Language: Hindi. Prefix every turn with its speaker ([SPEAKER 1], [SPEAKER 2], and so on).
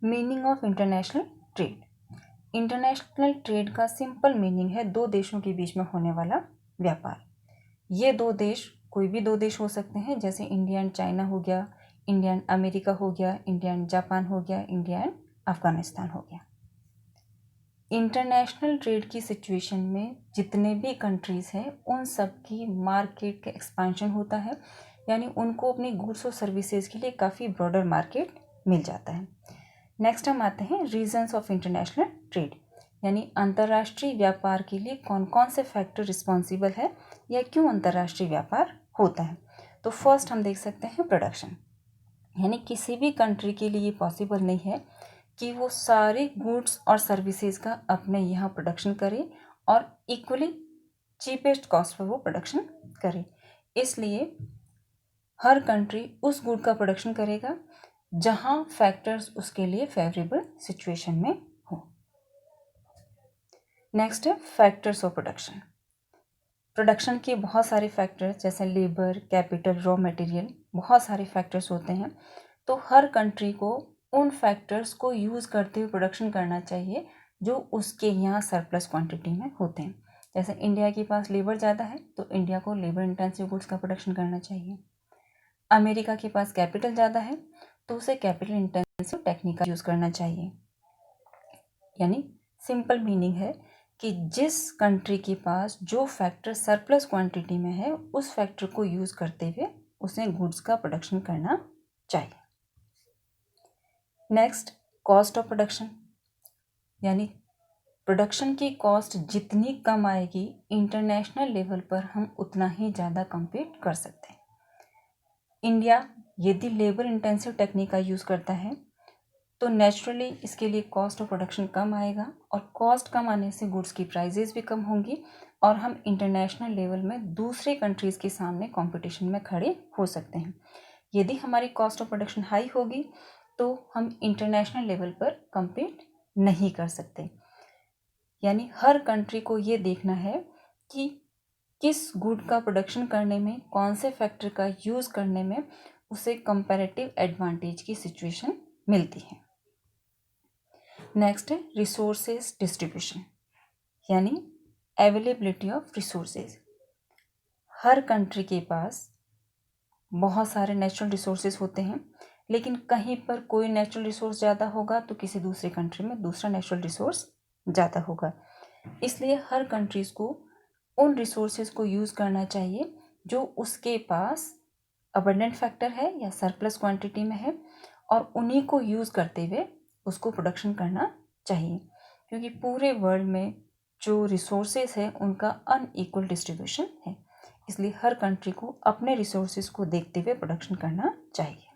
[SPEAKER 1] Meaning of international trade. International trade का सिंपल मीनिंग है दो देशों के बीच में होने वाला व्यापार। ये दो देश कोई भी दो देश हो सकते हैं, जैसे इंडिया एंड चाइना हो गया, इंडिया एंड अमेरिका हो गया, इंडिया एंड जापान हो गया, इंडिया एंड अफगानिस्तान हो गया। इंटरनेशनल ट्रेड की सिचुएशन में जितने भी कंट्रीज़ हैं उन सब की मार्केट का एक्सपेंशन होता है, यानी उनको अपनी गुड्स और सर्विसेज के लिए काफ़ी ब्रॉडर मार्केट मिल जाता है। नेक्स्ट हम आते हैं रीजंस ऑफ इंटरनेशनल ट्रेड, यानी अंतर्राष्ट्रीय व्यापार के लिए कौन कौन से फैक्टर रिस्पॉन्सिबल है या क्यों अंतर्राष्ट्रीय व्यापार होता है। तो फर्स्ट हम देख सकते हैं प्रोडक्शन, यानी किसी भी कंट्री के लिए पॉसिबल नहीं है कि वो सारे गुड्स और सर्विसेज का अपने यहाँ प्रोडक्शन करे और इक्वली चीपेस्ट कॉस्ट पर वो प्रोडक्शन करे। इसलिए हर कंट्री उस गुड का प्रोडक्शन करेगा जहाँ फैक्टर्स उसके लिए फेवरेबल सिचुएशन में हो। नेक्स्ट है फैक्टर्स ऑफ प्रोडक्शन। प्रोडक्शन के बहुत सारे फैक्टर्स जैसे लेबर, कैपिटल, रॉ मटेरियल, बहुत सारे फैक्टर्स होते हैं। तो हर कंट्री को उन फैक्टर्स को यूज़ करते हुए प्रोडक्शन करना चाहिए जो उसके यहाँ सरप्लस क्वांटिटी में होते हैं। जैसे इंडिया के पास लेबर ज़्यादा है तो इंडिया को लेबर इंटेंसिव गुड्स का प्रोडक्शन करना चाहिए। अमेरिका के पास कैपिटल ज़्यादा है तो उसे कैपिटल इंटेंसिव टेक्निक का यूज़ करना चाहिए। यानी सिंपल मीनिंग है कि जिस कंट्री के पास जो फैक्टर सरप्लस क्वांटिटी में है उस फैक्टर को यूज़ करते हुए उसे गुड्स का प्रोडक्शन करना चाहिए। नेक्स्ट कॉस्ट ऑफ प्रोडक्शन, यानी प्रोडक्शन की कॉस्ट जितनी कम आएगी इंटरनेशनल लेवल पर हम उतना ही ज़्यादा कम्पीट कर सकते हैं। इंडिया यदि लेबर इंटेंसिव टेक्निक का यूज़ करता है तो नेचुरली इसके लिए कॉस्ट ऑफ प्रोडक्शन कम आएगा और कॉस्ट कम आने से गुड्स की प्राइजेस भी कम होंगी और हम इंटरनेशनल लेवल में दूसरे कंट्रीज़ के सामने कंपटीशन में खड़े हो सकते हैं। यदि हमारी कॉस्ट ऑफ प्रोडक्शन हाई होगी तो हम इंटरनेशनल लेवल पर कम्पीट नहीं कर सकते। यानी हर कंट्री को ये देखना है कि किस गुड का प्रोडक्शन करने में, कौन से फैक्टर का यूज़ करने में उसे कंपैरेटिव एडवांटेज की सिचुएशन मिलती है। नेक्स्ट है रिसोर्सेज डिस्ट्रीब्यूशन, यानी availability of resources. Her country के पास बहुत सारे नेचुरल रिसोर्सेज होते हैं, लेकिन कहीं पर कोई नेचुरल रिसोर्स ज़्यादा होगा तो किसी दूसरे कंट्री में दूसरा नेचुरल रिसोर्स ज़्यादा होगा। इसलिए हर कंट्रीज़ को उन रिसोर्सेज को यूज़ करना चाहिए जो उसके पास अबंडेंट फैक्टर है या सरप्लस क्वांटिटी में है और उन्हीं को यूज़ करते हुए उसको प्रोडक्शन करना चाहिए, क्योंकि पूरे वर्ल्ड में जो रिसोर्सेज है उनका अनइक्वल डिस्ट्रीब्यूशन है। इसलिए हर कंट्री को अपने रिसोर्सेज को देखते हुए प्रोडक्शन करना चाहिए।